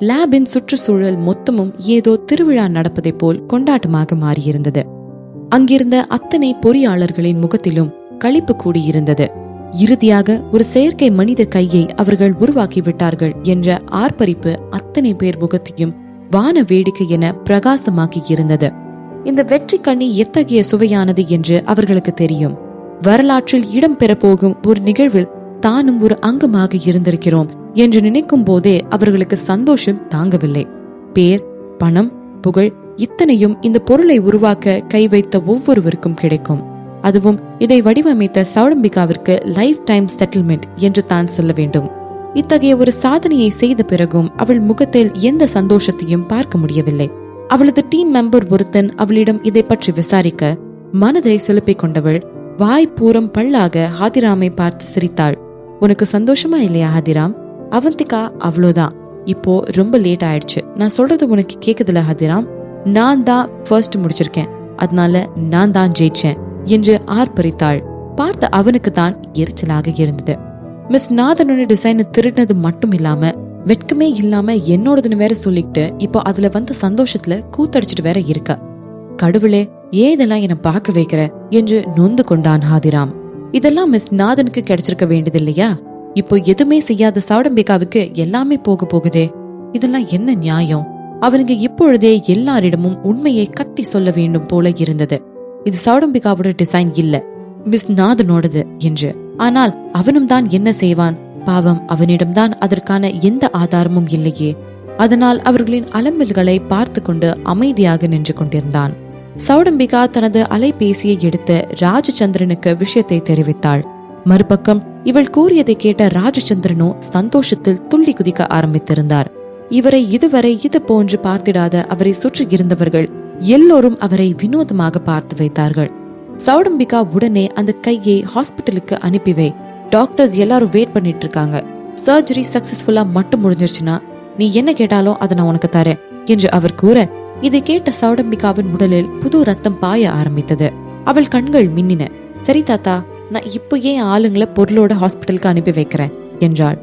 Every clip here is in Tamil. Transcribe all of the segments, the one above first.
லேபின் சுற்றுச்சூழல் மொத்தமும் ஏதோ திருவிழா நடப்பதை போல் கொண்டாட்டமாக மாறியிருந்தது. அங்கிருந்த அத்தனை பொறியாளர்களின் முகத்திலும் களிப்பு கூடியிருந்தது. இறுதியாக ஒரு செயற்கை மனித கையை அவர்கள் உருவாக்கி விட்டார்கள் என்ற ஆர்ப்பரிப்பு அத்தனை பேர் முகத்தையும் வான வேடிக்கை என பிரகாசமாக்கி இருந்தது. இந்த வெற்றி கண்ணி எத்தகைய சுவையானது என்று அவர்களுக்கு தெரியும். வரலாற்றில் இடம் பெற போகும் ஒரு நிகழ்வில் தானும் ஒரு அங்கமாக இருந்திருக்கிறோம் என்று நினைக்கும் போதே அவர்களுக்கு சந்தோஷம் தாங்கவில்லை. பேர், பணம், புகழ் இத்தனையும் இந்த பொருளை உருவாக்க கை வைத்த ஒவ்வொருவருக்கும் கிடைக்கும். அதுவும் இதை வடிவமைத்த சௌடம்பிகாவிற்கு லைஃப் டைம் செட்டில்மெண்ட் என்று தான் சொல்ல வேண்டும். இத்தகைய ஒரு சாதனையை செய்த பிறகும் அவள் முகத்தில் எந்த சந்தோஷத்தையும் பார்க்க முடியவில்லை. அவளது டீம் மெம்பர் ஒருத்தன் அவளிடம் இதை பற்றி விசாரிக்க மனதை செலுப்பிக் கொண்டவள் வாய் பூரம் பல்லாக ஹாதிராமை பார்த்து சிரித்தாள். உனக்கு சந்தோஷமா இல்லையா ஹாதிராம்? அவந்திகா, அவ்வளோதான், இப்போ ரொம்ப லேட் ஆயிடுச்சு. நான் சொல்றது உனக்கு கேக்குதுல ஹாதிராம்? நான் தான் ஃபர்ஸ்ட் முடிச்சிருக்கேன், அதனால நான் தான் ஜெயிச்சேன் என்று ஆர்ப்பரித்தாள். பார்த்த அவனுக்கு தான் எரிச்சலாக இருந்தது. மிஸ் நாதனோட டிசைனை திருடினது மட்டும் இல்லாம வெட்கமே இல்லாம என்னோடதுன்னு வேற சொல்லிக்கிட்டு இப்போ அதுல வந்த சந்தோஷத்துல கூத்தடிச்சிட்டு வேற இருக்க. கடவுளே, ஏதெல்லாம் என்ன பார்க்க வைக்கிற என்று நொந்து கொண்டான் ஹாதிராம். இதெல்லாம் மிஸ் நாதனுக்கு கிடைச்சிருக்க வேண்டியது இல்லையா? இப்போ எதுவுமே செய்யாத சௌடம்பிகாவுக்கு எல்லாமே போக போகுதே. இதெல்லாம் என்ன நியாயம்? அவனுக்கு இப்பொழுதே எல்லாரிடமும் உண்மையை கத்தி சொல்ல வேண்டும் போல இருந்தது. இது சௌடம்பிகாவோட டிசைன் இல்ல, மிஸ் நாதனோடது என்று. ஆனால் அவனும் தான் என்ன செய்வான்? பாவம், அவனிடம்தான் அதற்கான எந்த ஆதாரமும் இல்லையே. அதனால் அவர்களின் அலம்பல்களை பார்த்து கொண்டு அமைதியாக நின்று கொண்டிருந்தான். சௌடம்பிகா தனது அலைபேசியை எடுத்து ராஜச்சந்திரனுக்கு விஷயத்தை தெரிவித்தாள். மறுபக்கம் இவள் கூறியதை கேட்ட ராஜச்சந்திரனோ சந்தோஷத்தில் துள்ளி குதிக்க ஆரம்பித்திருந்தார். இவரை இதுவரை இது போன்று பார்த்திடாத அவரை சுற்றி இருந்தவர்கள் எல்லோரும் அவரை வினோதமாக பார்த்து வைத்தார்கள். சௌடம்பிகா உடனே அந்த கையை ஹாஸ்பிட்டலுக்கு அனுப்பிவை, டாக்டர்ஸ் எல்லாரும் வெயிட் பண்ணிட்டு இருக்காங்க. சர்ஜரி சக்சஸ்ஃபுல்லா மட்டும் முடிஞ்சிருச்சுன்னா நீ என்ன கேட்டாலும் அதை நான் உனக்கு தரேன் என்று அவர் கூற, இதை கேட்ட சௌடம்பிகாவின் உடலில் புது ரத்தம் பாய ஆரம்பித்தது. அவள் கண்கள் மின்னின. சரி தாத்தா, நான் இப்போ ஏன் ஆளுங்களை பொருளோட ஹாஸ்பிட்டலுக்கு அனுப்பி வைக்கிறேன் என்றாள்.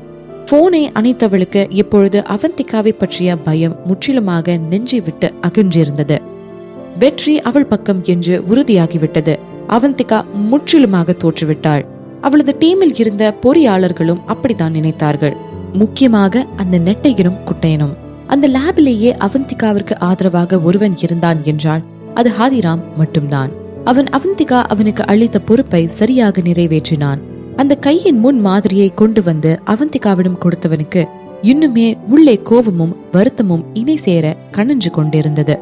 போனை அணைத்தவளுக்கு இப்பொழுது அவந்திகாவை பற்றிய பயம் முற்றிலுமாக நெஞ்சை விட்டு அகன்றிருந்தது. வெற்றி அவள் பக்கம் என்று உறுதியாகிவிட்டது. அவந்திகா முற்றிலுமாக தோற்றுவிட்டாள். அவளது டீமில் இருந்த பொறியாளர்களும் அப்படித்தான் நினைத்தார்கள். முக்கியமாக அந்த நெட்டையனும் குட்டையனும். அந்த லேபிலேயே அவந்திகாவிற்கு ஆதரவாக ஒருவன் இருந்தான் என்றால் அது ஹாதிராம் மட்டும்தான். அவன் அவந்திகா அவனுக்கு அளித்த பொறுப்பை சரியாக நிறைவேற்றினான். அந்த கையின் முன் மாதிரியை கொண்டு வந்து அவந்திகாவிடம் கொடுத்தவனுக்கு இன்னுமே உள்ளே கோபமும் வருத்தமும் இணை சேர கணன்று கொண்டிருந்தது.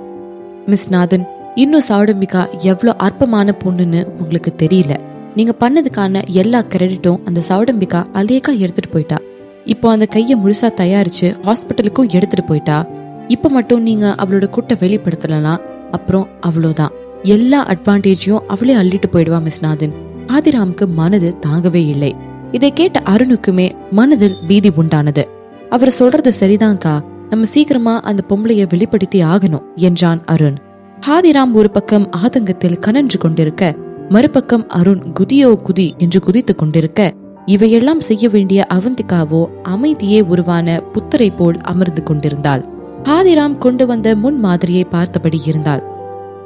மிஸ் நாதன், இன்னும் சௌடம்பிகா எவ்வளவு அற்பமான பொண்ணுன்னு உங்களுக்கு தெரியல. நீங்க பண்ணதுக்கான எல்லா கிரெடிட்டும் அந்த சௌடம்பிகா அலேக்கா எடுத்துட்டு போயிட்டா. இப்போ அந்த கையை முழுசா தயாரிச்சு ஹாஸ்பிட்டலுக்கும் எடுத்துட்டு போயிட்டா. இப்ப மட்டும் நீங்க அவளோட குட்டை வெளிப்படுத்தலாம், அப்புறம் அவ்வளவுதான், எல்லா அட்வான்டேஜையும் அவளே அள்ளிட்டு போயிடுவா மிஸ் நாதன். ஆதிராமுக்கு மனது தாங்கவே இல்லை. இதை கேட்ட அருணுக்குமே மனதில் பீதி உண்டானது. அவர் சொல்றது சரிதான்கா, நம்ம சீக்கிரமா அந்த பொம்பளைய வெளிப்படுத்தி ஆகணும் என்றான் அருண். ஆதிராம் ஒரு பக்கம் ஆதங்கத்தில் கனன்று கொண்டிருக்க, மறுபக்கம் அருண் குதியோ குதி என்று குதித்துக் கொண்டிருக்க, இவையெல்லாம் செய்ய வேண்டிய அவந்திகாவோ அமைதியே உருவான புத்தரை போல் அமர்ந்து கொண்டிருந்தாள். ஆதிராம் கொண்டு வந்த முன் மாதிரியை பார்த்தபடி இருந்தாள்.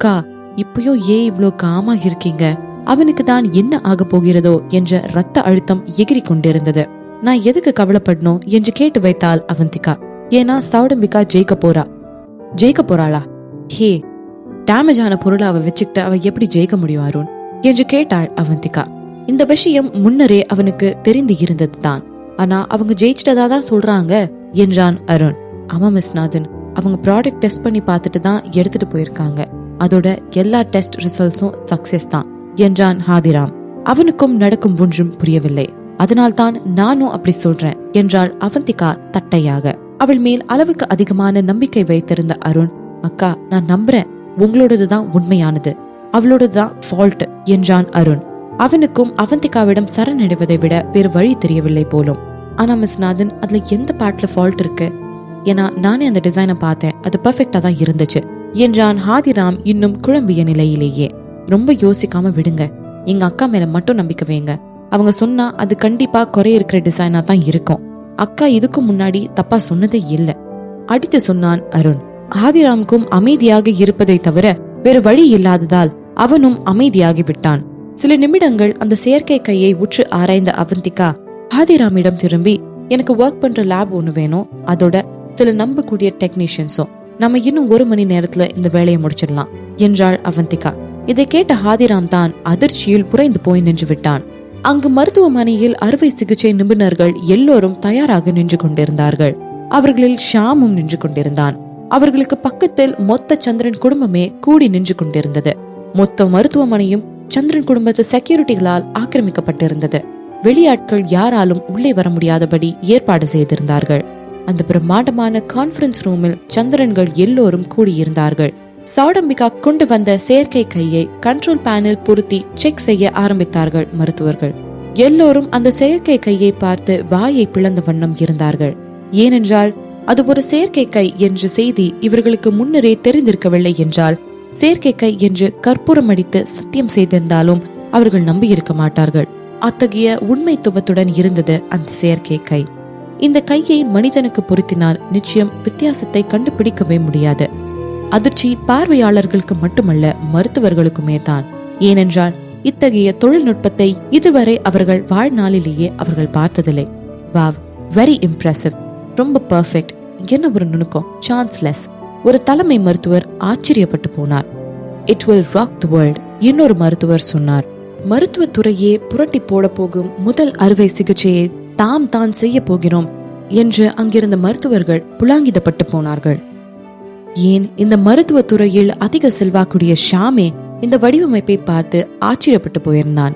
கா, இப்பயும் ஏன் இவ்ளோ காமா இருக்கீங்க? அவனுக்கு தான் என்ன ஆக போகிறதோ என்ற ரத்த அழுத்தம் எகிரி கொண்டிருந்தது. நான் எதுக்கு கவலைப்படணும் என்று கேட்டு வைத்தாள் அவந்திகா. ஏன்னா சௌடம்பிகா ஜெயிக்க போறாளா? ஹே, டேமேஜ் ஆன பொருளை அவ வச்சுக்கிட்டு அவ எப்படி ஜெயிக்க முடியும் அருண் என்று கேட்டாள் அவந்திகா. இந்த விஷயம் முன்னரே அவனுக்கு தெரிந்து இருந்தது தான். ஆனா அவங்க ஜெயிச்சிட்டதா தான் சொல்றாங்க என்றான் அருண். ஆமா மிஸ் நாதன், அவங்க ப்ராடக்ட் டெஸ்ட் பண்ணி பார்த்துட்டு தான் எடுத்துட்டு போயிருக்காங்க. அதோட எல்லா டெஸ்ட் ரிசல்ட்ஸும் சக்சஸ் தான் என்றான் ஹாதிராம். அவனுக்கும் நடக்கும் ஒன்றும் புரியவில்லை. அதனால்தான் நானும் அப்படி சொல்றேன் என்றாள் அவந்திகா தட்டையாக. அவள் மேல் அளவுக்கு அதிகமான நம்பிக்கை வைத்திருந்த அருண், அக்கா நான் நம்புறேன், உங்களோடதுதான் உண்மையானது, அவளோடதுதான் ஃபால்ட் என்றான் அருண். அவனுக்கும் அவந்திகாவிடம் சரணடைவதை விட வேறு வழி தெரியவில்லை போலும். ஆனா மிஸ் நாதன், அதுல எந்த பார்ட்ல ஃபால்ட் இருக்கு? ஏன்னா நானே அந்த டிசைனை பார்த்தேன், அது பெர்ஃபெக்டா தான் இருந்துச்சு என்றான் ஹாதிராம் இன்னும் குழம்பிய நிலையிலேயே. ரொம்ப யோசிக்காம விடுங்க, எங்க அக்கா மேல மட்டும் நம்பிக்கை வைங்க. அவங்க சொன்னா அது கண்டிப்பா குறை இருக்கிற டிசைனா தான் இருக்கும். அக்கா இதுக்கு முன்னாடி தப்பா சொன்னதே இல்ல. அடித்து சொன்னான் அருண். ஆதிராமுக்கும் அமைதியாக இருப்பதை தவிர வேறு வழி இல்லாததால் அவனும் அமைதியாகி விட்டான். சில நிமிடங்கள் அந்த செயற்கை கையை உற்று ஆராய்ந்த அவந்திகா ஆதிராமிடம் திரும்பி, எனக்கு ஒர்க் பண்ற லேப் ஒண்ணு வேணும், அதோட சில நம்பக்கூடிய டெக்னீஷியன்ஸும், நம்ம இன்னும் 1 மணி நேரத்துல இந்த வேலையை முடிச்சிடலாம் என்றாள் அவந்திகா. இதை கேட்ட ஆதிராம் தான் அதிர்ச்சியில் புரைந்து போய் நின்று விட்டான். அங்கு மருத்துவமனையில் அறுவை சிகிச்சை நிபுணர்கள் எல்லோரும் தயாராக நின்று கொண்டிருந்தார்கள். அவர்களில் ஷாமும் நின்று கொண்டிருந்தான். அவர்களுக்கு பக்கத்தில் மொத்த சந்திரன் குடும்பமே கூடி நின்று கொண்டிருந்தது. மொத்த மருத்துவமனையும் சந்திரன் குடும்பத்து செக்யூரிட்டிகளால் ஆக்கிரமிக்கப்பட்டிருந்தது. வெளியாட்கள் யாராலும் உள்ளே வர முடியாதபடி ஏற்பாடு செய்திருந்தார்கள். அந்த பிரம்மாண்டமான கான்பரன்ஸ் ரூமில் சந்திரன்கள் எல்லோரும் கூடியிருந்தார்கள். சௌடம்பிகா கொண்டு வந்த செயற்கை கையை கண்ட்ரோல் பேனல் பொருத்தி செக் செய்ய ஆரம்பித்தார்கள் மருத்துவர்கள். எல்லோரும் அந்த செயற்கை கையை பார்த்து வாயை பிளந்த வண்ணம் இருந்தார்கள். ஏனென்றால் அது ஒரு செயற்கை கை என்ற செய்தி இவர்களுக்கு முன்னரே தெரிந்திருக்கவில்லை என்றால், செயற்கை கை என்று கற்பூரம் அடித்து சத்தியம் செய்திருந்தாலும் அவர்கள் நம்பியிருக்க மாட்டார்கள். அத்தகைய உண்மைத்துவத்துடன் இருந்தது அந்த செயற்கை கை. இந்த கையை மனிதனுக்கு பொருத்தினால் நிச்சயம் வித்தியாசத்தை கண்டுபிடிக்கவே முடியாது. அதிர்ச்சி பார்வையாளர்களுக்கு மட்டுமல்ல, மருத்துவர்களுக்குமே தான். ஏனென்றால் இத்தகைய தொழில்நுட்பத்தை இதுவரை அவர்கள் வாழ்நாளிலேயே அவர்கள் பார்த்ததில்லை. வாவ், வெரி இம்ப்ரெசிவ், ரொம்ப பர்ஃபெக்ட், என்ன ஒரு நுணுக்கம், சான்ஸ்லெஸ். ஒரு தலைமை மருத்துவர் ஆச்சரியப்பட்டு போனார். It will rock the world, இன்னொரு மருத்துவர் சொன்னார். மருத்துவத்துறையே புரட்டி போட போகும் முதல் அறுவை சிகிச்சையை தாம் தான் செய்ய போகிறோம் என்று அங்கிருந்த மருத்துவர்கள் புலாங்கிதப்பட்டு போனார்கள். ஏன், இந்த மருத்துவத்துறையில் அதிக செல்வாக்குடைய ஷாமே இந்த வடிவமைப்பை பார்த்து ஆச்சரியப்பட்டு போயிருந்தான்.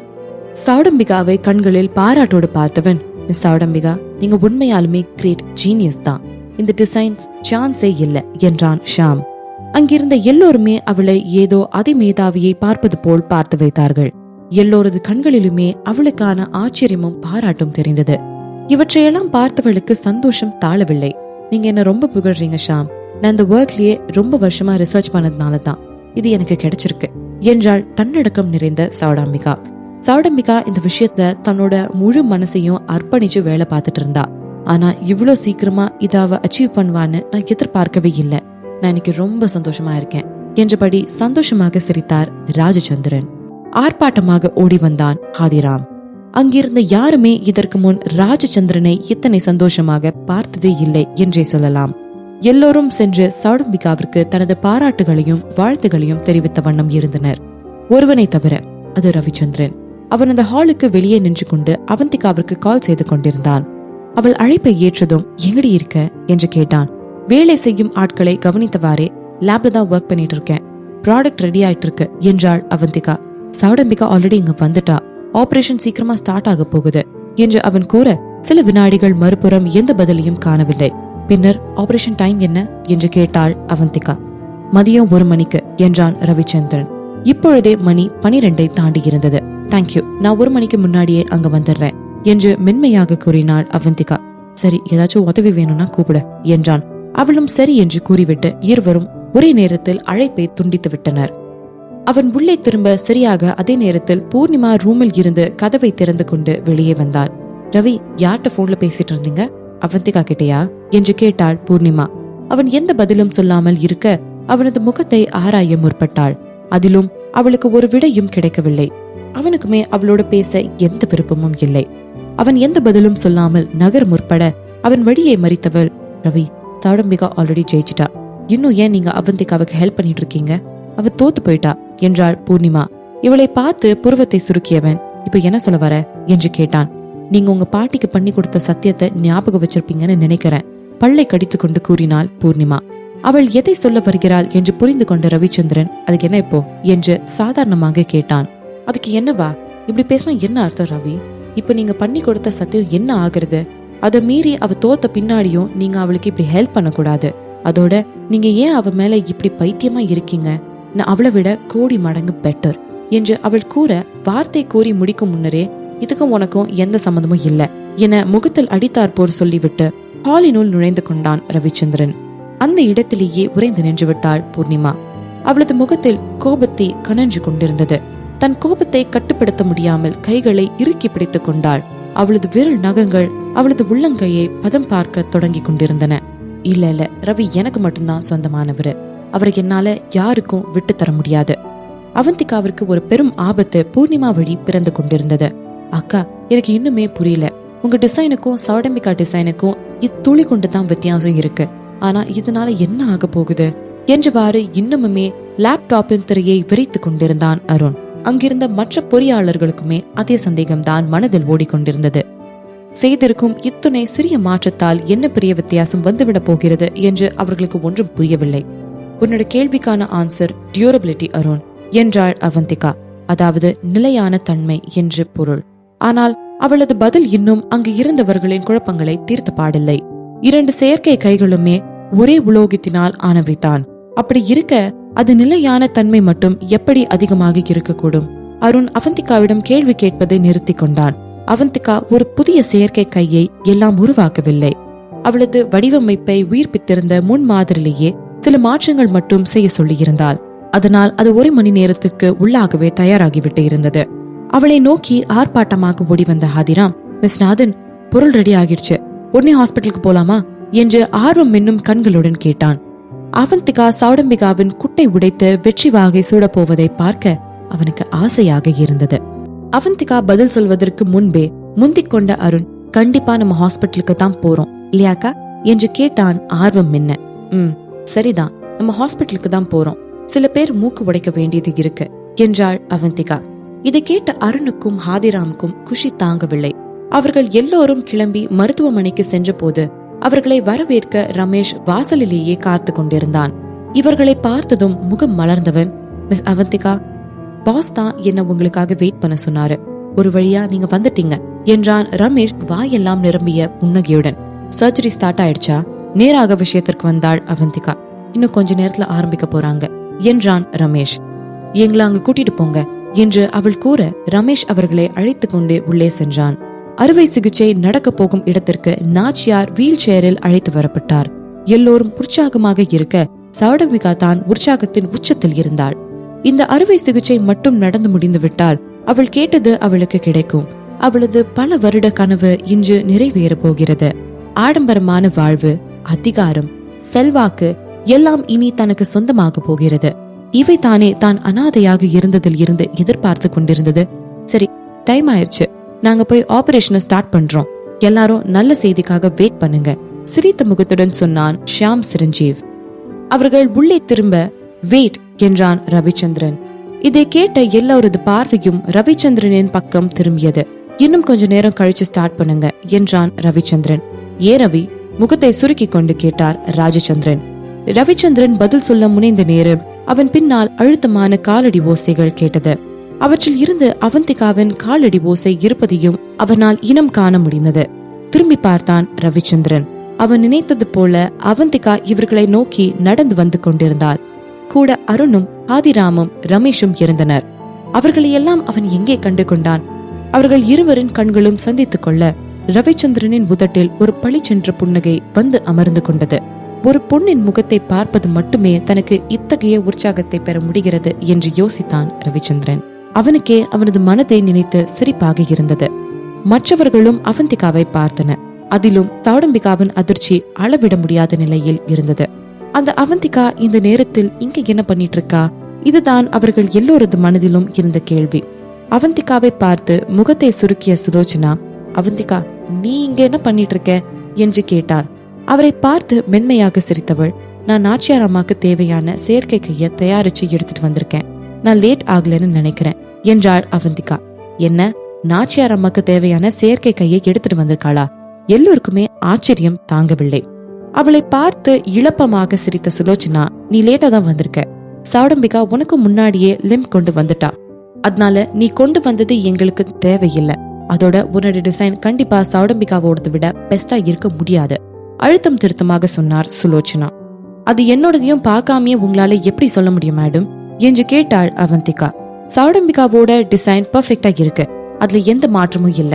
சௌடம்பிகாவை கண்களில் பாராட்டோடு பார்த்தவன், மிஸ் சௌடம்பிகா, நீங்க உண்மையாலுமே கிரேட் ஜீனியஸ் தான், இந்த டிசைன்ஸ் சான்ஸே இல்ல என்றான் ஷாம். அங்கிருந்த எல்லோருமே அவளை ஏதோ அதிமேதாவியை பார்ப்பது போல் பார்த்து வைத்தார்கள். எல்லோரது கண்களிலுமே அவளுக்கான ஆச்சரியமும் பாராட்டும் தெரிந்தது. இவற்றையெல்லாம் பார்த்தவளுக்கு சந்தோஷம் தாழவில்லை. நீங்க என்ன ரொம்ப புகழ்றீங்க ஷாம், நான் இந்த ஒர்க்லயே ரொம்ப வருஷமா ரிசர்ச் பண்ணதுனால தான் இது எனக்கு கிடைச்சிருக்கு என்றாள் தன்னடக்கம் நிறைந்த சௌடாம்பிகா. சௌடம்பிகா இந்த விஷயத்த தன்னோட முழு மனசையும் அர்ப்பணிச்சு வேலை பார்த்துட்டு இருந்தா. ஆனா இவ்வளவு சீக்கிரமா இத அவ அச்சீவ் பண்ணுவான்னு நான் எதிர்பார்க்கவே இல்லை. நான் இன்னைக்கு ரொம்ப சந்தோஷமா இருக்கேன் என்றபடி சந்தோஷமாக சிரித்தார் ராஜச்சந்திரன். ஆர்ப்பாட்டமாக ஓடி வந்தான் ஆதிராம். அங்கிருந்த யாருமே இதற்கு முன் ராஜச்சந்திரனை இத்தனை சந்தோஷமாக பார்த்ததே இல்லை என்றே சொல்லலாம். எல்லோரும் சென்று சௌடம்பிகாவிற்கு தனது பாராட்டுகளையும் வாழ்த்துகளையும் தெரிவித்த வண்ணம் இருந்தனர். ஒருவனை தவிர, அது ரவிச்சந்திரன். அவன் அந்த ஹாலுக்கு வெளியே நின்று கொண்டு அவந்திகாவிற்கு கால் செய்து கொண்டிருந்தான். அவள் அழைப்பை ஏற்றதும் எங்கடி இருக்க என்று கேட்டான். வேலை செய்யும் ஆட்களை கவனித்தவாறே லேப்ல தான் ஒர்க் பண்ணிட்டு இருக்கேன், ப்ராடக்ட் ரெடி ஆயிட்டு இருக்கு என்றாள் அவந்திகா. சௌடம்பிகா ஆல்ரெடி இங்க வந்துட்டா, ஆபரேஷன் சீக்கிரமா ஸ்டார்ட் ஆக போகுது என்று அவன் கூற, சில வினாடிகள் மறுபுறம் எந்த பதிலையும் காணவில்லை. பின்னர் ஆபரேஷன் டைம் என்ன என்று கேட்டாள் அவந்திகா. மதியம் 1 மணிக்கு என்றான் ரவிச்சந்திரன். இப்பொழுதே மணி 12 தாண்டி இருந்தது. தேங்க்யூ, நான் 1 மணிக்கு முன்னாடியே அங்க வந்துடுறேன் என்று மென்மையாக கூறினாள் அவந்திகா. சரி, ஏதாச்சும் உதவி வேணும்னா கூப்பிட என்றான். அவளும் சரி என்று கூறிவிட்டு இருவரும் ஒரே நேரத்தில் அழைப்பை துண்டித்து விட்டனர். அவன் உள்ளே திரும்ப சரியாக அதே நேரத்தில் பூர்ணிமா ரூமில் இருந்து கதவை திறந்து கொண்டு வெளியே வந்தாள். ரவி, யார்கிட்ட போன்ல பேசிட்டு இருந்தீங்க? அவந்திகா கிட்டையா என்று கேட்டாள் பூர்ணிமா. அவன் எந்த பதிலும் சொல்லாமல் இருக்க அவனது முகத்தை ஆராய முற்பட்டாள். அதிலும் அவளுக்கு ஒரு விடையும் கிடைக்கவில்லை. அவனுக்குமே அவளோட பேச எந்த விருப்பமும் இல்லை. அவன் எந்த பதிலும் சொல்லாமல் நகர் முற்பட அவன் வழியை மறித்தவள், ரவி, சௌடம்பிகா ஆல்ரெடி ஜெயிச்சிட்டா, இன்னும் ஏன் நீங்க அவந்திகாவுக்கு ஹெல்ப் பண்ணிட்டு இருக்கீங்க? அவ தோத்து போயிட்டா என்றாள் பூர்ணிமா. இவளை பார்த்து புருவத்தை சுருக்கியவன், இப்ப என்ன சொல்ல வர என்று கேட்டான். நீங்க உங்க பாட்டிக்கு பண்ணி கொடுத்த சத்தியத்தை ஞாபகம் வச்சிருப்பீங்கன்னு நினைக்கிறேன், பல்லை கடித்து கொண்டு கூறினாள் பூர்ணிமா. அவள் எதை சொல்ல வருகிறாள் என்று புரிந்து கொண்ட ரவிச்சந்திரன், அதுக்கு என்ன இப்போ என்று சாதாரணமாக கேட்டான். அதுக்கு என்னவா, இப்படி பேசினா என்ன அர்த்தம் ரவி? இப்ப நீங்க பண்ணி கொடுத்த சத்தியம் என்ன ஆகுறது? அதை மீறி அவ தோத்த பின்னாடியும் நீங்க அவளுக்கு இப்படி ஹெல்ப் பண்ணக்கூடாது. அதோட நீங்க ஏன் அவ மேல இப்படி பைத்தியமா இருக்கீங்க? நான் அவளை விட கோடி மடங்கு பெட்டர் என்று அவள் கூற, வார்த்தை கூறி முடிக்கும் முன்னரே இதுக்கும் உனக்கும் எந்த சம்மந்தமும் இல்ல என முகத்தில் அடித்தாற்போர் சொல்லிவிட்டு ஹாலினுள் நுழைந்து கொண்டான் ரவிச்சந்திரன். அந்த இடத்திலேயே உறைந்து நின்று விட்டாள் பூர்ணிமா. அவளது முகத்தில் கோபத்தை கனன்று கொண்டிருந்தது. தன் கோபத்தை கட்டுப்படுத்த முடியாமல் கைகளை இறுக்கி பிடித்துக் கொண்டாள். அவளது விரல் நகங்கள் அவளது உள்ளங்கையை பதம் பார்க்க தொடங்கி கொண்டிருந்தன. இல்ல இல்ல, ரவி எனக்கு மட்டும்தான் சொந்தமானவரு. அவரை என்னால யாருக்கும் விட்டு தர முடியாது. அவந்திகாவிற்கு ஒரு பெரும் ஆபத்து பூர்ணிமா வழி பிறந்து கொண்டிருந்தது. அக்கா, எனக்கு இன்னுமே புரியல. உங்க டிசைனுக்கும் சௌடம்பிகா டிசைனுக்கும் இத்துளி கொண்டுதான் வித்தியாசம் இருக்கு. ஆனா இதனால என்ன ஆக போகுது என்றவாறு இன்னுமுமே லேப்டாப்பின் திரையை விரித்து கொண்டிருந்தான் அருண். அங்கிருந்த மற்ற பொறியாளர்களுக்குமே அதே சந்தேகம்தான் மனதில் ஓடிக்கொண்டிருந்தது. செய்திருக்கும் இத்துணை சிறிய மாற்றத்தால் என்ன பெரிய வித்தியாசம் வந்துவிட போகிறது என்று அவர்களுக்கு ஒன்றும் புரியவில்லை. உன்னோட கேள்விக்கான ஆன்சர் டியூரபிலிட்டி அருண் என்றாள் அவந்திகா. அதாவது நிலையான தன்மை என்று பொருள். ஆனால் அவளது பதில் இன்னும் அங்கு இருந்தவர்களின் குழப்பங்களை தீர்த்த பாடில்லை. 2 செயற்கை கைகளுமே ஒரே உலோகத்தினால் ஆனவைத்தான். அப்படி இருக்க அது நிலையான தன்மை மட்டும் எப்படி அதிகமாக இருக்கக்கூடும்? அருண் அவந்திகாவிடம் கேள்வி கேட்பதை நிறுத்தி கொண்டான். அவந்திகா ஒரு புதிய செயற்கை கையை எல்லாம் உருவாக்கவில்லை. அவளது வடிவமைப்பை உயிர்ப்பித்திருந்த முன் மாதிரிலேயே சில மாற்றங்கள் மட்டும் செய்ய சொல்லியிருந்தாள். அதனால் அது 1 மணி நேரத்துக்கு உள்ளாகவே தயாராகிவிட்டு இருந்தது. அவளை நோக்கி ஆர்ப்பாட்டமாக ஓடி வந்த ஹாதிராம், மிஸ் நாதன், பொருள் ரெடி ஆகிடுச்சு, உடனே ஹாஸ்பிட்டலுக்கு போலாமா என்று ஆர்வம் என்னும் கண்களுடன் கேட்டான். அவந்திகா சௌடம்பிகாவின் குட்டை உடைத்து வெற்றி வாகை சூடப்போவதை பார்க்க அவனுக்கு ஆசையாக இருந்தது. அவந்திகா பதில் சொல்வதற்கு முன்பே முந்திக் கொண்ட அருண், கண்டிப்பா நம்ம ஹாஸ்பிட்டலுக்கு தான் போறோம் இல்லையாக்கா என்று கேட்டான் ஆர்வம் என்ன. சரிதான், நம்ம ஹாஸ்பிட்டலுக்கு தான் போறோம். சில பேர் மூக்கு உடைக்க வேண்டியது இருக்கு என்றாள் அவந்திகா. இதை கேட்ட அருணுக்கும் ஹாதிராமுக்கும் குஷி தாங்கவில்லை. அவர்கள் எல்லோரும் கிளம்பி மருத்துவமனைக்கு சென்ற போது அவர்களை வரவேற்க ரமேஷ் வாசலிலேயே காத்து கொண்டிருந்தான். இவர்களை பார்த்ததும் முகம் மலர்ந்தவன், மிஸ் அவந்திகா, பாஸ் தான் என்ன உங்களுக்காக வெயிட் பண்ண சொன்னாரு. ஒரு வழியா நீங்க வந்துட்டீங்க என்றான் ரமேஷ் வாயெல்லாம் நிரம்பிய புன்னகையுடன். சர்ஜரி ஸ்டார்ட் ஆயிடுச்சா? நேராக விஷயத்திற்கு வந்தாள் அவந்திகா. இன்னும் கொஞ்ச நேரத்துல ஆரம்பிக்க போறாங்க என்றான் ரமேஷ். எங்களை அங்க கூட்டிட்டு போங்க என்று அவள் கூற ரமேஷ் அவர்களை அழைத்து கொண்டே உள்ளே சென்றான். அறுவை சிகிச்சை நடக்க போகும் இடத்திற்கு நாச்சியார் வீல் சேரில் அழைத்து வரப்பட்டார். எல்லோரும் உற்சாகமாக இருக்க சௌடம்பிகா தான் உற்சாகத்தின் உச்சத்தில் இருந்தாள். இந்த அறுவை சிகிச்சை மட்டும் நடந்து முடிந்து விட்டால் அவள் கேட்டது அவளுக்கு கிடைக்கும். அவளது பல வருட கனவு இன்று நிறைவேற போகிறது. ஆடம்பரமான வாழ்வு, அதிகாரம், செல்வாக்கு எல்லாம் இனி தனக்கு சொந்தமாக போகிறது. இவை தானே தான் அனாதையாக இருந்ததில் இருந்து எதிர்பார்த்து கொண்டிருந்தது. சரி, டைம் ஆயிடுச்சு, நாங்க போய் ஆபரேஷனை ஸ்டார்ட் பண்றோம். எல்லாரும் நல்ல செய்திக்காக வெயிட் பண்ணுங்க, சிரித்த முகத்துடன் சொன்னான் ஷியாம் சிரஞ்சீவ். அவர்கள் உள்ளே திரும்ப வெயிட் என்றான் ரவிச்சந்திரன். இதை கேட்ட எல்லோரது பார்வையும் ரவிச்சந்திரனின் பக்கம் திரும்பியது. இன்னும் கொஞ்ச நேரம் கழிச்சு ஸ்டார்ட் பண்ணுங்க என்றான் ரவிச்சந்திரன். ஏ ரவி, முகத்தை சுருக்கி கொண்டு கேட்டார் ராஜச்சந்திரன். ரவிச்சந்திரன் பதில் சொல்ல முனைந்த நேரம் அவன் பின்னால் அழுத்தமான காலடி ஓசைகள் கேட்டது. அவற்றில் இருந்து அவந்திகாவின் காலடி ஓசை இருப்பதையும் அவனால் இனம் காண முடிந்தது. திரும்பி பார்த்தான் ரவிச்சந்திரன். அவன் நினைத்தது போல அவந்திகா இவர்களை நோக்கி நடந்து வந்து கொண்டிருந்தாள். கூட அருணும் ஆதிராமும் ரமேஷும் இருந்தனர். அவர்களையெல்லாம் அவன் எங்கே கண்டு கொண்டான்? அவர்கள் இருவரின் கண்களும் சந்தித்துக் கொள்ள ரவிச்சந்திரனின் உதட்டில் ஒரு பளிச்சென்ற புன்னகை வந்து அமர்ந்து கொண்டது. ஒரு பொண்ணின் முகத்தை பார்ப்பது மட்டுமே தனக்கு இத்தகைய உற்சாகத்தை பெற முடிகிறது என்று யோசித்தான் ரவிச்சந்திரன். அவனுக்கே அவனது மனதை நினைத்து சிரிப்பாக இருந்தது. மற்றவர்களும் அவந்திகாவை பார்த்தன. அதிலும் சௌடம்பிகாவின் அதிர்ச்சி அளவிட முடியாத நிலையில் இருந்தது. அந்த அவந்திகா இந்த நேரத்தில் இங்க என்ன பண்ணிட்டு இருக்கா? இதுதான் அவர்கள் எல்லோரது மனதிலும் இருந்த கேள்வி. அவந்திகாவை பார்த்து முகத்தை சுருக்கிய சுலோச்சனா, அவந்திகா, நீ இங்க என்ன பண்ணிட்டு இருக்க என்று கேட்டார். அவரை பார்த்து மென்மையாக சிரித்தவள், நான் நாச்சியார் அம்மாக்கு தேவையான செயற்கை கைய தயாரிச்சு எடுத்துட்டு வந்திருக்கேன். நான் லேட் ஆகலன்னு நினைக்கிறேன் என்றாள் அவந்திகா. என்ன, நாச்சியார் அம்மாக்கு தேவையான செயற்கை கையை எடுத்துட்டு வந்திருக்காளா? எல்லோருக்குமே ஆச்சரியம் தாங்கவில்லை. அவளை பார்த்து இளப்பமாக சிரித்த சுலோச்சனா, நீ லேட்டா தான் வந்திருக்க. சௌடம்பிகா உனக்கு முன்னாடியே லிம் கொண்டு வந்துட்டா. அதனால நீ கொண்டு வந்தது எங்களுக்கு தேவையில்லை. அதோட உன்னோட டிசைன் கண்டிப்பா சௌடம்பிகாவோடதை விட பெஸ்டா இருக்க முடியாது, அழுத்தம் திருத்தமாக சொன்னார் சுலோச்சனா. அது என்னோடதையும் பார்க்காமையே உங்களால எப்படி சொல்ல முடியும் மேடம் என்று கேட்டாள் அவந்திகா. சௌடம்பிகாவோட டிசைன் பர்ஃபெக்டா இருக்கு, அதுல எந்த மாற்றமும் இல்ல.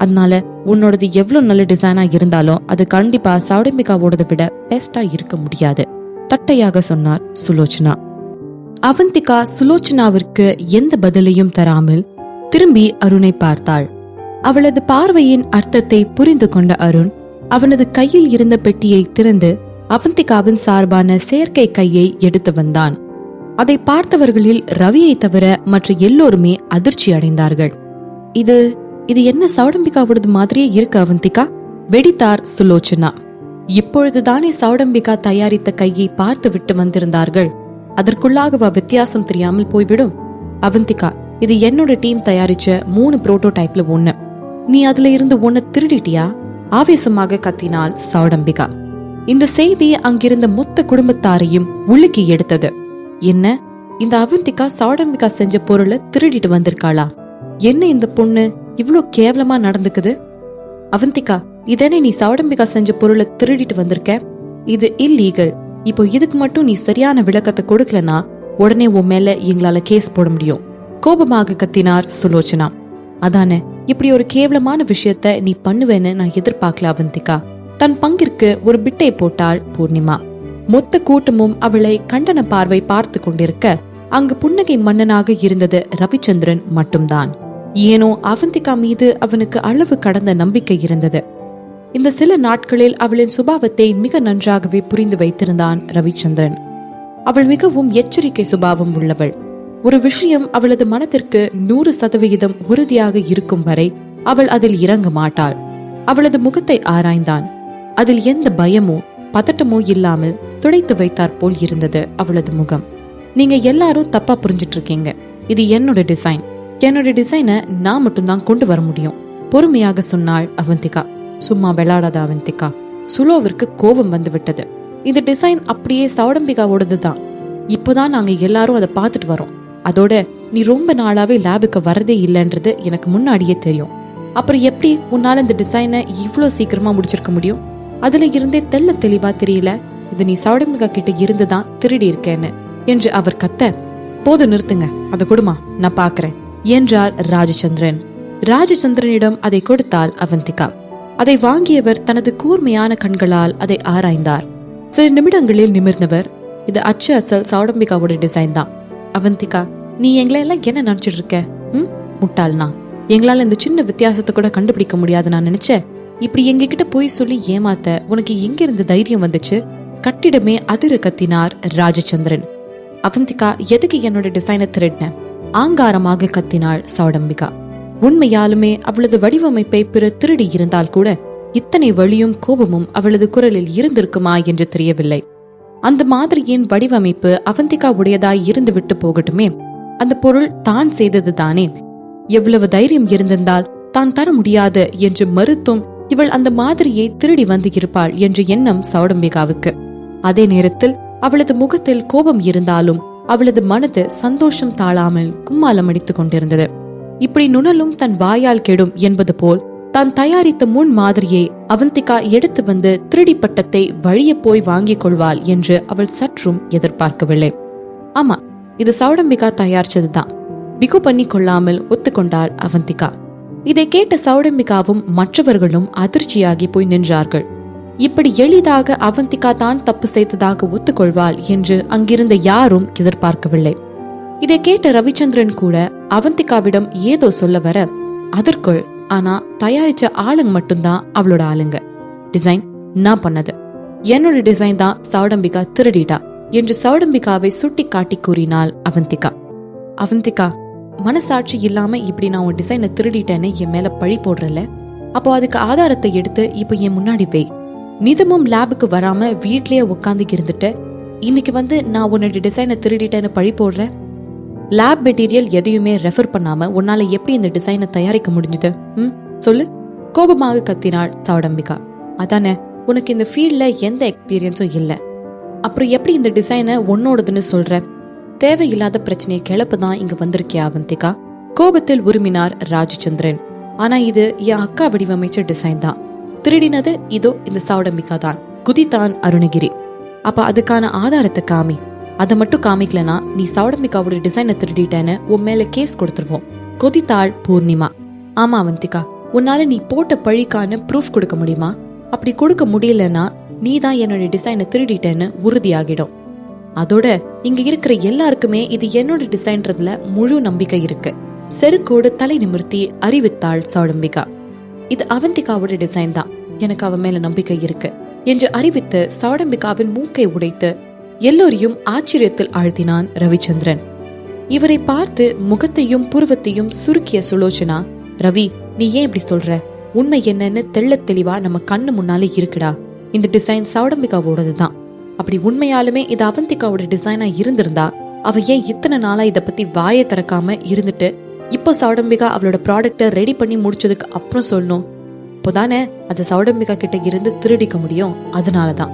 அதனால உன்னோடது எவ்வளவு நல்ல டிசைனா இருந்தாலும் அது கண்டிப்பா சௌடம்பிகாவோடதை விட பெஸ்டா இருக்க முடியாது, தட்டையாக சொன்னார் சுலோச்சனா. அவந்திகா சுலோச்சனாவிற்கு எந்த பதிலையும் தராமல் திரும்பி அருணை பார்த்தாள். அவளது பார்வையின் அர்த்தத்தை புரிந்து கொண்ட அருண் அவனது கையில் இருந்த பெட்டியை திறந்து அவந்திகாவின் சார்பான செயற்கை கையை எடுத்து வந்தான். அதை பார்த்தவர்களில் ரவியை தவிர மற்ற எல்லோருமே அதிர்ச்சி அடைந்தார்கள். இது இது என்ன சௌடம்பிகாவோடது மாதிரியே இருக்கு அவந்திகா, வெடித்தார் சுலோச்சனா. இப்பொழுதுதானே சௌடம்பிகா தயாரித்த கையை பார்த்து விட்டு வந்திருந்தார்கள். அதற்குள்ளாகவா வித்தியாசம் தெரியாமல் போய்விடும்? அவந்திகா, இது என்னோட டீம் தயாரிச்ச 3 புரோட்டோடைப்ல ஒண்ணு. நீ அதுல இருந்து ஒண்ணு திருடிட்டியா? ஆவேசமாக கத்தினாள் சௌடம்பிகா. இந்த செய்தி அங்கிருந்த மொத்த குடும்பத்தாரையும் உலுக்கி எடுத்தது. என்ன, இந்த அவந்திகா சௌடம்பிகா செஞ்ச பொருளை திருடிட்டு வந்திருக்காளா? என்ன இந்த பொண்ணு இவ்ளோ கேவலமா நடந்துக்குது? அவந்திகா, இதனே நீ சௌடம்பிகா செஞ்ச பொருளை திருடிட்டு வந்திருக்க? இது இல்லீகல். இப்போ இதுக்கு மட்டும் நீ சரியான விளக்கத்தை கொடுக்கலனா உடனே உன் மேல எங்களால கேஸ் போட முடியும். கோபமாக கத்தினார் சுலோச்சனா. அதானே, இப்படி ஒரு கேவலமான விஷயத்த நீ பண்ணுவேன்னு நான் எதிர்பார்க்கல அவந்திகா. தன் பங்கிற்கு ஒரு பிட்டை போட்டாள் பூர்ணிமா. மொத்த கூட்டமும் அவளை கண்டன பார்வை பார்த்து கொண்டிருக்க அங்கு புன்னகை மன்னனாக இருந்தது ரவிச்சந்திரன் மட்டும்தான். ஏனோ அவந்திகா மீது அவனுக்கு அளவு கடந்த நம்பிக்கை இருந்தது. இந்த சில நாட்களில் அவளின் சுபாவத்தை மிக நன்றாகவே புரிந்து வைத்திருந்தான் ரவிச்சந்திரன். அவள் மிகவும் எச்சரிக்கை சுபாவம் உள்ளவள். ஒரு விஷயம் அவளது மனத்திற்கு 100% உறுதியாக இருக்கும் வரை அவள் அதில் இறங்க மாட்டாள். அவளது முகத்தை ஆராய்ந்தான். அதில் எந்த பயமோ பதட்டமோ இல்லாமல் துடைத்து வைத்தாற் போல் இருந்தது அவளது முகம். நீங்க எல்லாரும் தப்பா புரிஞ்சிட்டு இருக்கீங்க. இது என்னோட டிசைன். என்னோட டிசைனை நான் மட்டும்தான் கொண்டு வர முடியும், பொறுமையாக சொன்னாள் அவந்திகா. சும்மா விளையாடாத அவந்திகா. சுலோவிற்கு கோபம் வந்து விட்டது. இந்த டிசைன் அப்படியே சௌடம்பிகாவோடது தான். இப்போதான் நாங்க எல்லாரும் அதை பார்த்துட்டு வரோம். அதோட நீ ரொம்ப நாளாவே லேபுக்கு வரதே இல்லைன்றது எனக்கு முன்னாடியே தெரியும். அப்புறம் எப்படி உன்னால இந்த டிசைனை இவ்வளோ சீக்கிரமா முடிச்சிருக்க முடியும்? அதுல இருந்தே தெல்ல தெளிவா தெரியல இது நீ சௌடம்பிகா கிட்ட இருந்துதான் திருடி இருக்கேன்னு என்று அவர் கத்த, போது நிறுத்துங்க, அதை கொடுமா, நான் பாக்குறேன் என்றார் ராஜச்சந்திரன். ராஜச்சந்திரனிடம் அதை கொடுத்தாள் அவந்திகா. அதை வாங்கியவர் தனது கூர்மையான கண்களால் அதை ஆராய்ந்தார். சில நிமிடங்களில் நிமிர்ந்தவர், இது அச்சு அசல் சௌடம்பிகாவோட டிசைன் தான். அவந்திகா, நீ எங்களை எல்லாம் என்ன நினைச்சிட்டு இருக்க? முட்டாள்னா, எங்களால இந்த சின்ன வித்தியாசத்தை கூட கண்டுபிடிக்க முடியாது நான் நினைச்சேன். இப்படி எங்க கிட்ட போய் சொல்லி ஏமாத்த உனக்கு எங்க இருந்து தைரியம் வந்துச்சு? கட்டிடமே அதிர கத்தினார் ராஜச்சந்திரன். அவந்திகா, எதுக்கு என்னோட டிசைனை திருடின? ஆங்காரமாக கத்தினாள் சௌடம்பிகா. உண்மையாலுமே அவளது வடிவமைப்பை பிற திருடி இருந்தால் கூட இத்தனை வலியும் கோபமும் அவளது குரலில் இருந்திருக்குமா என்று தெரியவில்லை. அந்த மாதிரியின் வடிவமைப்பு அவந்திகா உடையதாய் இருந்து விட்டு போகட்டுமே, அந்த பொருள் தான் செய்தது தானே. எவ்வளவு தைரியம் இருந்திருந்தால் தான் தர முடியாது என்று மறுத்தும் இவள் அந்த மாதிரியை திருடி வந்து இருப்பாள் என்ற எண்ணம் சௌடம்பிகாவுக்கு. அதே நேரத்தில் அவளது முகத்தில் கோபம் இருந்தாலும் அவளது மனது சந்தோஷம் தாழாமல் கும்மாலம் அடித்துக் கொண்டிருந்தது. இப்படி நுணலும் தன் வாயால் கெடும் என்பது போல் தான் தயாரித்த முன் மாதிரியை அவந்திகா எடுத்து வந்து திருடி பட்டத்தை வழிய போய் வாங்கிக் கொள்வாள் என்று அவள் சற்றும் எதிர்பார்க்கவில்லை. ஆமா, இது சௌடம்பிகா தயாரிச்சதுதான், பிகு பண்ணி கொள்ளாமல் ஒத்துக்கொண்டாள் அவந்திகா. இதை கேட்ட சௌடம்பிகாவும் மற்றவர்களும் அதிர்ச்சியாகி போய் நின்றார்கள். இப்படி எளிதாக அவந்திகா தான் தப்பு செய்ததாக ஒத்துக்கொள்வாள் என்று அங்கிருந்த யாரும் எதிர்பார்க்கவில்லை. இதை கேட்ட ரவிச்சந்திரன் கூட அவந்திகாவிடம் ஏதோ சொல்ல வர, அதற்குள் ஆனா தயாரிச்ச ஆளுங்க மட்டும்தான் அவளோட ஆளுங்க. டிசைன் நான் பண்ணது, என்னோட டிசைன் தான் சௌடம்பிகா திருடிட்டா என்று சௌடம்பிகாவை சுட்டி காட்டி கூறினாள் அவந்திகா. அவந்திகா, மனசாட்சி இல்லாம இப்படி நான் உன் டிசைனை திருடிட்டேன்னு என் மேல பழி போடுறல, அப்போ அதுக்கு ஆதாரத்தை எடுத்து இப்ப என் முன்னாடி வை. நிதமும் லேபுக்கு வராம வீட்லயே உட்காந்து இருந்துட்டு இன்னைக்கு வந்து நான் உன்னோட டிசைனை திருடிட்டேன்னு பழி போடுறேன். லேப் மெட்டீரியல் எதையுமே ரெஃபர் பண்ணாம உன்னால எப்படி இந்த டிசைனை தயாரிக்க முடிஞ்சது? சொல்லு, கோபமாக கத்தினாள் சௌடம்பிகா. அதானே, உனக்கு இந்த ஃபீல்ட்ல எந்த எக்ஸ்பீரியன்ஸும் இல்ல, அப்புறம் எப்படி இந்த டிசைனை உன்னோடதுன்னு சொல்ற? தேவையில்லாத பிரச்சனையை கிளப்பதான் இங்க வந்திருக்கியா அவந்திகா? கோபத்தில் உருமினார் ராஜச்சந்திரன். ஆனா இது என் அக்கா வடிவமைச்ச டிசைன் தான், திருடினது இதோ இந்த சௌடம்பிகா தான், குதித்தான் அருணகிரி. அப்ப அதுக்கான ஆதாரத்தை காமி. அதை மட்டும் காமிக்கலனா நீ சௌடம்பிகாவோட டிசைனை திருடிட்டேன்னு உன் மேல கேஸ் கொடுத்துருவோம், கொதித்தாள் பூர்ணிமா. ஆமா அவந்திகா, உன்னால நீ போட்ட பழிக்கான ப்ரூஃப் கொடுக்க முடியுமா? அப்படி கொடுக்க முடியலன்னா நீ தான் என்னோட டிசைனை திருடிட்டேன்னு உறுதியாகிடும். அதோட இங்க இருக்கிற எல்லாருக்குமே இது என்னோட டிசைன்றதுல முழு நம்பிக்கை இருக்கு. செருக்கோடு தலை நிமிர்த்தி அறிவித்தாள் சௌடம்பிகா. இது அவந்திகாவோட டிசைன் தான், எனக்கு அவ மேல நம்பிக்கை இருக்கு. என்று அறிவித்து சௌடம்பிகாவின் மூக்கை உடைத்து எல்லோரையும் ஆச்சரியத்தில் ஆழ்த்தினான் ரவிச்சந்திரன். இவரை பார்த்து முகத்தையும் புருவத்தையும் சுருக்கிய சுலோச்சனா, ரவி, நீ ஏன் இப்படி சொல்ற? உண்மை என்னன்னு தெள்ள தெளிவா நம்ம கண்ணு முன்னாலே இருக்குடா. இந்த டிசைன் சௌடம்பிகாவோடதுதான். அப்படி உண்மையாலுமே இது அவந்திகாவோட டிசைனா இருந்திருந்தா அவ ஏன் இத்தனை நாளா இத பத்தி வாயை திறக்காம இருந்துட்டு இப்போ சௌடம்பிகா அவளோட ப்ராடக்ட ரெடி பண்ணி முடிச்சதுக்கு அப்புறம் சொல்லணும்? இப்போதானே அது சௌடம்பிகா கிட்ட இருந்து திருடிக்க முடியும். அதனாலதான்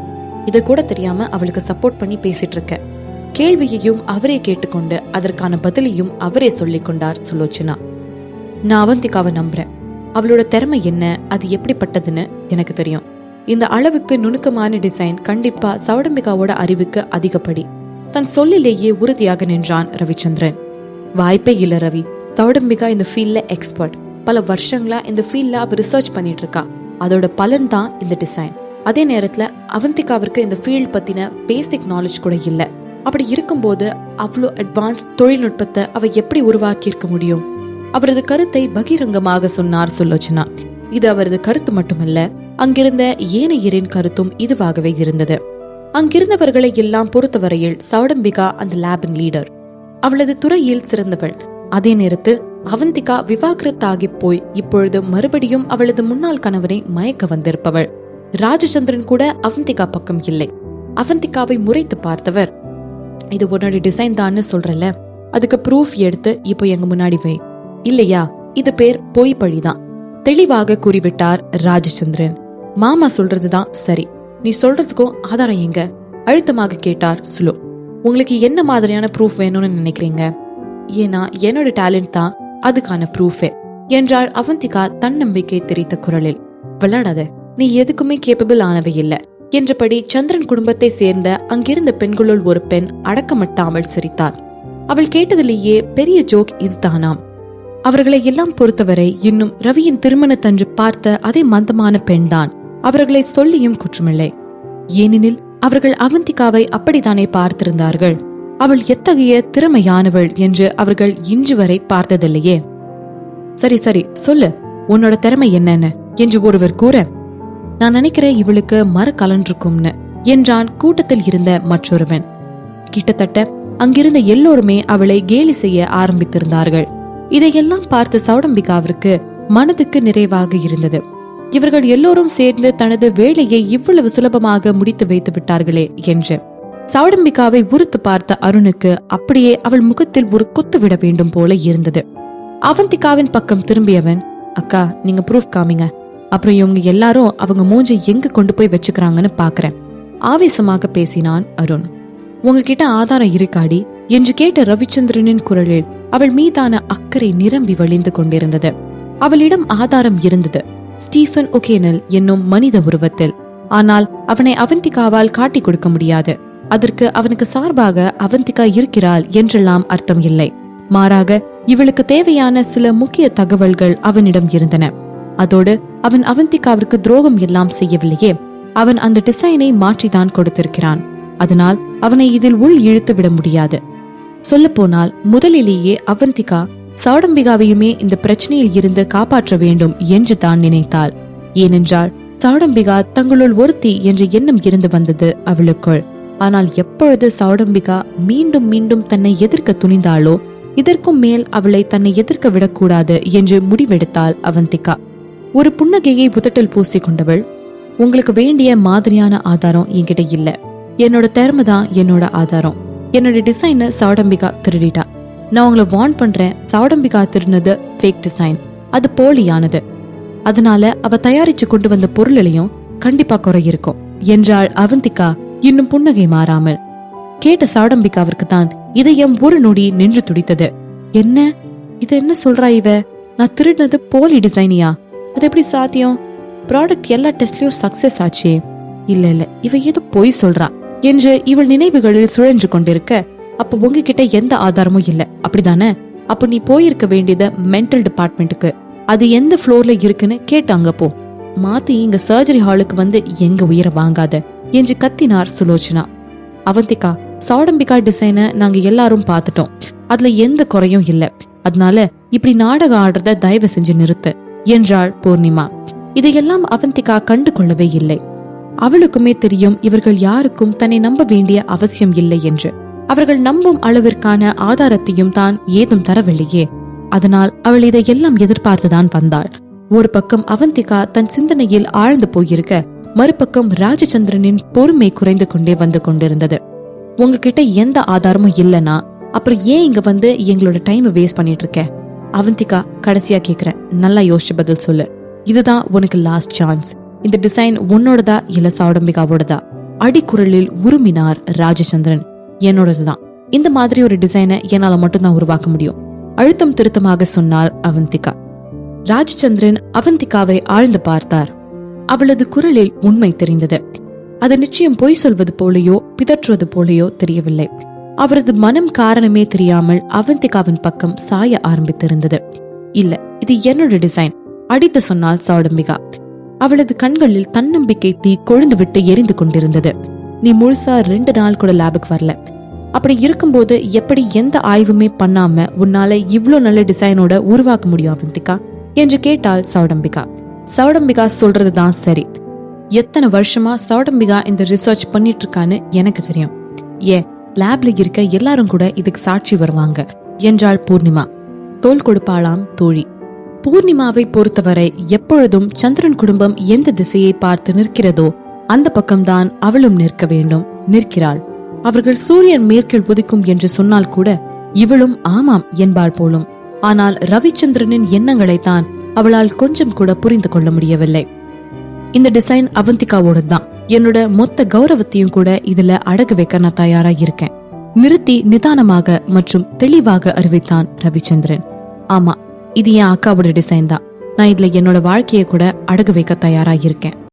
இத கூட தெரியாம அவளுக்கு சப்போர்ட் பண்ணி பேசிட்டு இருக்க. கேள்வியையும் அவரே கேட்டுக்கொண்டு அதற்கான பதிலையும் அவரே சொல்லிக் கொண்டார் சுலோச்சனா. நான் அவந்திகாவை நம்புறேன். அவளோட திறமை என்ன, அது எப்படிப்பட்டதுன்னு எனக்கு தெரியும். இந்த அளவுக்கு நுணுக்கமான டிசைன் கண்டிப்பா சௌடம்பிகாவோட அறிவுக்கு அதிகப்படி. தன் சொல்லிலேயே உறுதியாக நின்றான் ரவிச்சந்திரன். வாய்ப்பே இல்ல ரவி, சௌடம்பிகா இந்த ஃபீல்ட்ல எக்ஸ்பர்ட். பல வருஷங்களா இந்த ஃபீல்ட்ல அவ ரிசர்ச் பண்ணிட்டு இருக்கா. அதோட பலன் தான் இந்த டிசைன். அதே நேரத்துல அவந்திகாவிற்கு இந்த ஃபீல்ட் பத்தின பேசிக் நாலேஜ் கூட இல்ல. அப்படி இருக்கும்போது அவ்வளோ அட்வான்ஸ் தொழில்நுட்பத்தை அவ எப்படி உருவாக்கி இருக்க முடியும்? அவரது கருத்தை பகிரங்கமாக சொன்னார் சுலோச்சனா. இது அவரது கருத்து மட்டுமல்ல, அங்கிருந்த ஏனையரின் கருத்தும் இதுவாகவே இருந்தது. அங்கிருந்தவர்களை எல்லாம் பொறுத்தவரையில் சௌடம்பிகா அந்த லேபின் லீடர். அவளது துறையில் சிறந்தவள். அதே நேரத்தில் அவந்திகா விவாகரத்தாகி போய் இப்பொழுது மறுபடியும் அவளது முன்னாள் கணவனை மயக்க வந்திருப்பவள். ராஜச்சந்திரன் கூட அவந்திகா பக்கம் இல்லை. அவந்திகாவை முறைத்து பார்த்தவர், இது உன்னோட டிசைன் தான்னு சொல்றல, அதுக்கு ப்ரூஃப் எடுத்து இப்போ எங்க முன்னாடி வை. இல்லையா, இது பேர் பொய் பழிதான், தெளிவாக கூறிவிட்டார் ராஜச்சந்திரன். மாமா சொல்றதுதான் சரி, நீ சொல்றதுக்கும் ஆதாரம் எங்க? அழுத்தமாக கேட்டார் சுலோ. உங்களுக்கு என்ன மாதிரியான ப்ரூஃப் வேணும்னு நினைக்கிறீங்க? ஏன்னா என்னோட டேலண்ட் தான் அதுக்கான ப்ரூஃபே என்றாள் அவந்திகா தன்னம்பிக்கை தெரித்த குரலில். விளையாடாத, நீ எதுக்குமே கேப்பபிள் ஆனவை இல்ல என்றபடி சந்திரன் குடும்பத்தை சேர்ந்த அங்கிருந்த பெண்களுள் ஒரு பெண் அடக்கமட்டாமல் சிரித்தாள். அவள் கேட்டதிலேயே பெரிய ஜோக் இதுதானாம். அவர்களை எல்லாம் பொறுத்தவரை இன்னும் ரவியின் திருமணத்தன்று பார்த்த அதே மந்தமான பெண்தான். அவர்களை சொல்லியும் குற்றமில்லை. ஏனெனில் அவர்கள் அவந்திகாவை அப்படித்தானே பார்த்திருந்தார்கள். அவள் எத்தகைய திறமையானவள் என்று அவர்கள் இன்று வரை பார்த்ததில்லையே. சரி சரி சொல்லு, உன்னோட திறமை என்னன்னு என்று ஒருவர் கூற, நான் நினைக்கிறேன் இவளுக்கு மர கலன்றிருக்கும்னு என்றான் கூட்டத்தில் இருந்த மற்றொருவன். கிட்டத்தட்ட அங்கிருந்த எல்லோருமே அவளை கேலி செய்ய ஆரம்பித்திருந்தார்கள். இதையெல்லாம் பார்த்த சௌடம்பிகாவிற்கு மனதுக்கு நிறைவாக இருந்தது. இவர்கள் எல்லோரும் சேர்ந்து தனது வேலையை இவ்வளவு சுலபமாக முடித்து வைத்து விட்டார்களே என்று. சௌடம்பிகாவை உறுத்து பார்த்த அருணுக்கு அப்படியே அவள் முகத்தில் ஒரு குத்து விட வேண்டும் போல இருந்தது. அவந்திகாவின் பக்கம் திரும்பியவன், அக்கா நீங்க ப்ரூஃப் காமிங்க, அப்புறம் இவங்க எல்லாரும் அவங்க மூஞ்சை எங்க கொண்டு போய் வச்சுக்கிறாங்கன்னு பாக்குறேன் ஆவேசமாக பேசினான் அருண். உங்ககிட்ட ஆதாரம் இருக்காடி என்று கேட்ட ரவிச்சந்திரனின் குரலில் அவள் மீதான அக்கறை நிரம்பி வழிந்து கொண்டிருந்தது. அவளிடம் ஆதாரம் இருந்தது, ஸ்டீஃபன் ஒகேனல் என்னும் மனித உருவத்தில். ஆனால் அவனை அவந்திகாவால் காட்டி கொடுக்க முடியாது. அதற்கு அவனுக்கு சார்பாக அவந்திகா இருக்கிறாள் என்றெல்லாம் அர்த்தம் இல்லை. மாறாக இவளுக்கு தேவையான சில முக்கிய தகவல்கள் அவனிடம் இருந்தன. அதோடு அவன் அவந்திகாவிற்கு துரோகம் எல்லாம் செய்யவில்லையே, அவன் அந்த டிசைனை மாற்றிதான் கொடுத்திருக்கிறான். அதனால் அவனை இதில் உள் இழுத்து விட முடியாது. சொல்ல போனால் முதலிலேயே அவந்திகா சௌடம்பிகாவையுமே இந்த பிரச்சனையில் இருந்து காப்பாற்ற வேண்டும் என்று தான் நினைத்தாள். ஏனென்றால் சௌடம்பிகா தங்களுள் ஒருத்தி என்ற எண்ணம் இருந்து வந்தது அவளுக்குள். ஆனால் எப்பொழுது சௌடம்பிகா மீண்டும் மீண்டும் தன்னை எதிர்க்க துணிந்தாளோ, இதற்கும் மேல் அவளை தன்னை எதிர்க்க விடக்கூடாது என்று முடிவெடுத்தாள் அவந்திகா. ஒரு புன்னகையை உதட்டில் பூசிக்கொண்டவள், உங்களுக்கு வேண்டிய மாதிரியான ஆதாரம் என்கிட்ட இல்ல, என்னோட திறமை தான் என்னோட ஆதாரம். என்னோட டிசைனை சௌடம்பிகா திருடிட்டா. நான் உங்களை வார்ன் பண்றேன், சௌடம்பிகா திருடினது ஃபேக் டிசைன், அது போலியானது. அதனால அவ தயாரிச்சு கொண்டு வந்த பொருளிலையும் கண்டிப்பா குறை இருக்கும் என்றாள் அவந்திகா இன்னும் புன்னகை மாறாமல். கேட்ட சௌடம்பிகாவிற்கு தான் இதயம் ஒரு நொடி நின்று துடித்தது. என்ன இது, என்ன சொல்றா இவ? நான் திருடினது போலி டிசைனியா? அது எப்படி சாத்தியம்? ப்ராடக்ட் எல்லா டெஸ்ட்லயும் சக்சஸ் ஆச்சே. இல்ல இல்ல, இவ ஏதோ பொய் சொல்றா என்று இவள் நினைவுகளில் சுழன்று கொண்டிருக்க, அப்ப உங்ககிட்ட எந்த ஆதாரமும் இல்ல அப்படிதானே? அப்ப நீ போயிருக்க வேண்டியது மென்டல் டிபார்ட்மெண்ட்டுக்கு. அது எந்த ஃப்ளோர்ல இருக்குன்னு கேட்டு அங்க போ. மாத்தி இங்க சர்ஜரி ஹாலுக்கு வந்து எங்க உயிரை வாங்காத என்று கத்தினார் சுலோச்சனா. அவந்திகா, சௌடம்பிகா டிசைனை நாங்க எல்லாரும் பார்த்துட்டோம், அதுல எந்த குறையும் இல்ல. அதனால இப்படி நாடகம் ஆடுறத தயவு செஞ்சு நிறுத்து என்றாள் பூர்ணிமா. இதையெல்லாம் அவந்திகா கண்டு கொள்ளவே இல்லை. அவளுக்குமே தெரியும் இவர்கள் யாருக்கும் தன்னை நம்ப வேண்டிய அவசியம் இல்லை என்று. அவர்கள் நம்பும் அளவிற்கான ஆதாரத்தையும் தான் ஏதும் தரவில்லையே. அதனால் அவள் இதையெல்லாம் எதிர்பார்த்துதான் வந்தாள். ஒரு பக்கம் அவந்திகா தன் சிந்தனையில் ஆழ்ந்து போயிருக்க, மறுபக்கம் ராஜச்சந்திரனின் பொறுமை குறைந்து கொண்டே வந்து கொண்டிருந்தது. உங்ககிட்ட எந்த ஆதாரமும் இல்லனா அப்புறம் ஏன் இங்க வந்து எங்களோட டைம் வேஸ்ட் பண்ணிட்டு இருக்க? அவந்திகா, கடைசியா கேக்குறேன், நல்லா யோசிச்சு பதில் சொல்லு. இதுதான் உனக்கு லாஸ்ட் சான்ஸ். இந்த டிசைன் உன்னோடதா இல்ல சௌடம்பிகாவோடதா? அடிக்குரலில் உருமினார் ராஜச்சந்திரன். என்னோடதுதான். இந்த மாதிரி ஒரு டிசைனை என்னால மட்டும்தான் உருவாக்க முடியும், அழுத்தம் திருத்தமாக சொன்னாள் அவந்திகா. ராஜச்சந்திரன் அவந்திகாவை ஆழ்ந்து பார்த்தார். அவளது குரலில் உண்மை தெரிந்தது. அது நிச்சயம் பொய் சொல்வது போலையோ பிதற்றுவது போலையோ தெரியவில்லை. அவரது மனம் காரணமே தெரியாமல் அவந்திகாவின் பக்கம் சாய ஆரம்பித்திருந்தது. இல்ல, இது என்னோட டிசைன், அடித்து சொன்னாள் சௌடம்பிகா. அவளது கண்களில் தன்னம்பிக்கை தீ கொழுந்து விட்டு எரிந்து கொண்டிருந்தது. நீ முழுசா 2 நாள் கூட லேபுக்கு வரல. அப்படி இருக்கும்போது எப்படி எந்த ஆய்வுமே பண்ணாம உன்னால இவ்ளோ நல்ல டிசைனோட உருவாக்க முடியும் அவந்திகா என்று கேட்டாள் சௌடம்பிகா. சௌடம்பிகா சொல்றதுதான் சரி. எத்தனை வருஷமா சௌடம்பிகா இந்த ரிசர்ச் பண்ணிட்டு இருக்கான்னு எனக்கு தெரியும். ஏன், லேப்ல இருக்க எல்லாரும் கூட இதுக்கு சாட்சி வருவாங்க என்றாள் பூர்ணிமா. தோள் கொடுப்பாளாம் தோழி. பூர்ணிமாவை பொறுத்தவரை எப்பொழுதும் சந்திரன் குடும்பம் எந்த திசையை பார்த்து நிற்கிறதோ அந்த பக்கம்தான் அவளும் நிற்க வேண்டும். நிற்கிறாள். அவர்கள் சூரியன் மேற்கில் உதிக்கும் என்று சொன்னால் கூட இவளும் ஆமாம் என்பாள் போலும். ஆனால் ரவிச்சந்திரனின் எண்ணங்களைத்தான் அவளால் கொஞ்சம் கூட புரிந்து கொள்ள முடியவில்லை. இந்த டிசைன் அவந்திகாவோட தான். என்னோட மொத்த கௌரவத்தையும் கூட இதுல அடகு வைக்க நான் தயாரா இருக்கேன். நிறுத்தி நிதானமாக மற்றும் தெளிவாக அறிவித்தான் ரவிச்சந்திரன். ஆமா, இது என் அக்காவோட டிசைன் தான். நான் இதுல என்னோட வாழ்க்கையை கூட அடகு வைக்க தயாரா இருக்கேன்.